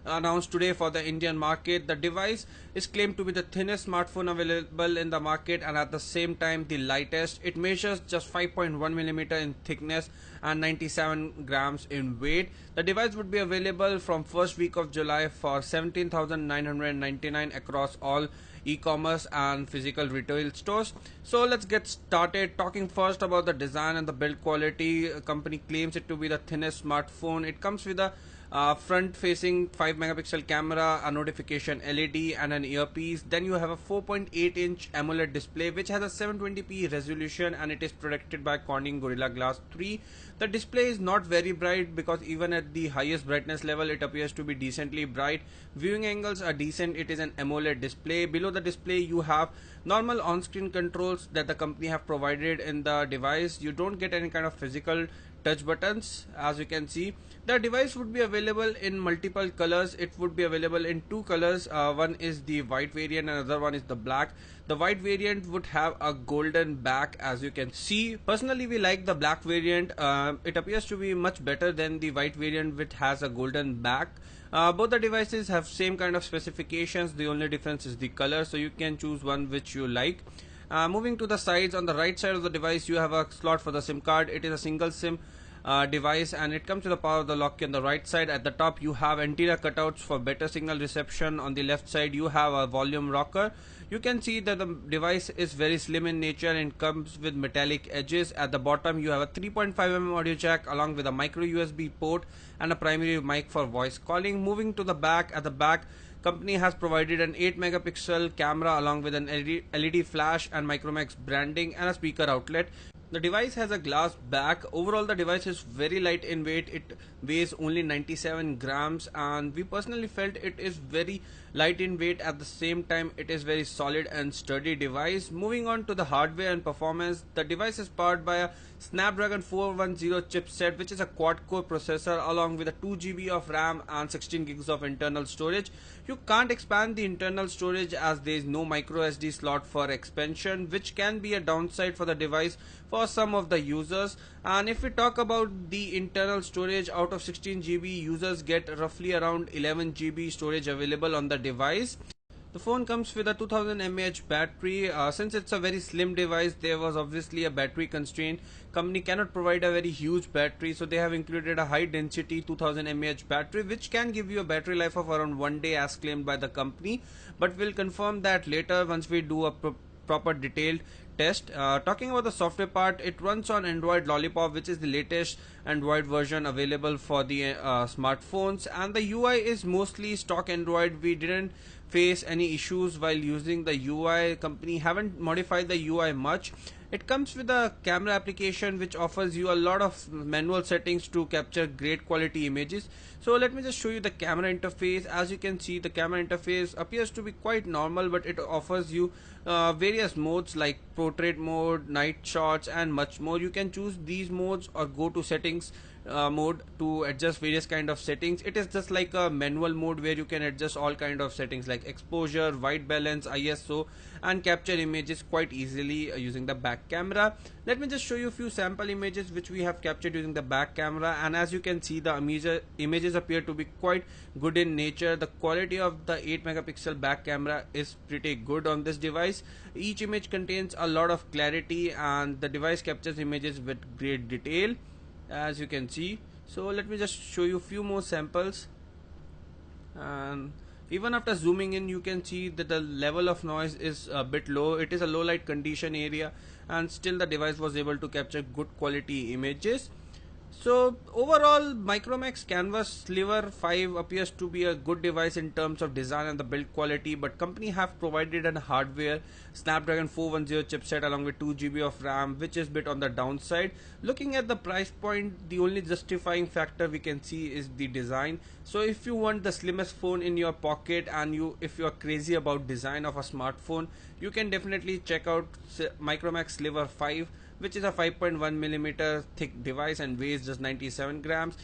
announced today for the Indian market. The device is claimed to be the thinnest smartphone available in the market and at the same time the lightest. It measures just 5.1 millimeter in thickness and 97 grams in weight. The device would be available from first week of July for 17,999 across all e-commerce and physical retail stores. So let's get started talking first about the design and the build quality. Company claims it to be the thinnest smartphone. It comes with a front facing 5 megapixel camera, a notification LED and an earpiece. Then you have a 4.8 inch AMOLED display which has a 720p resolution and it is protected by Corning Gorilla Glass 3. The display is not very bright because even at the highest brightness level it appears to be decently bright. Viewing angles are decent. It is an AMOLED display. Below the display you have normal on-screen controls that the company have provided in the device. You don't get any kind of physical touch buttons. As you can see, the device would be available in multiple colors. It would be available in two colors. One is the white variant and another one is the black. The white variant would have a golden back, as you can see. Personally, we like the black variant. It appears to be much better than the white variant which has a golden back. Both the devices have same kind of specifications. The only difference is the color, so you can choose one which you like. Moving to the sides, on the right side of the device you have a slot for the SIM card. It is a single SIM device and it comes with the power of the lock key on the right side. At the top you have antenna cutouts for better signal reception. On the left side you have a volume rocker. You can see that the device is very slim in nature and comes with metallic edges. At the bottom you have a 3.5mm audio jack along with a micro USB port and a primary mic for voice calling. Moving to the back, at the back company has provided an 8 megapixel camera along with an LED flash and Micromax branding and a speaker outlet. The device has a glass back. Overall the device is very light in weight. It weighs only 97 grams and we personally felt it is very light in weight. At the same time it is very solid and sturdy device. Moving on to the hardware and performance, the device is powered by a Snapdragon 410 chipset which is a quad core processor along with a 2 GB of RAM and 16 gigs of internal storage. You can't expand the internal storage as there is no micro SD slot for expansion, which can be a downside for the device for some of the users. And if we talk about the internal storage, out of 16 GB users get roughly around 11 GB storage available on the device. The phone comes with a 2000 mAh battery. Since it's a very slim device, there was obviously a battery constraint. Company cannot provide a very huge battery, so they have included a high density 2000 mAh battery which can give you a battery life of around 1 day as claimed by the company, but we'll confirm that later once we do a proper detailed test. Talking about the software part, it runs on Android Lollipop, which is the latest Android version available for the smartphones, and the UI is mostly stock Android. We didn't face any issues while using the UI. Company haven't modified the UI much. It comes with a camera application which offers you a lot of manual settings to capture great quality images. So let me just show you the camera interface. As you can see, the camera interface appears to be quite normal, but it offers you various modes like portrait mode, night shots and much more. You can choose these modes or go to settings mode to adjust various kind of settings. It is just like a manual mode where you can adjust all kind of settings like exposure, white balance, ISO and capture images quite easily using the back camera. Let me just show you a few sample images which we have captured using the back camera, and as you can see the images appear to be quite good in nature. The quality of the 8 megapixel back camera is pretty good on this device. Each image contains a lot of clarity and the device captures images with great detail, as you can see. So let me just show you a few more samples, and even after zooming in you can see that the level of noise is a bit low. It is a low light condition area and still the device was able to capture good quality images. So overall, Micromax Canvas Sliver 5 appears to be a good device in terms of design and the build quality, but company have provided an hardware Snapdragon 410 chipset along with 2 GB of RAM, which is bit on the downside. Looking at the price point, the only justifying factor we can see is the design. So if you want the slimmest phone in your pocket and if you are crazy about design of a smartphone, you can definitely check out Micromax Sliver 5, which is a 5.1mm thick device and weighs just 97 grams.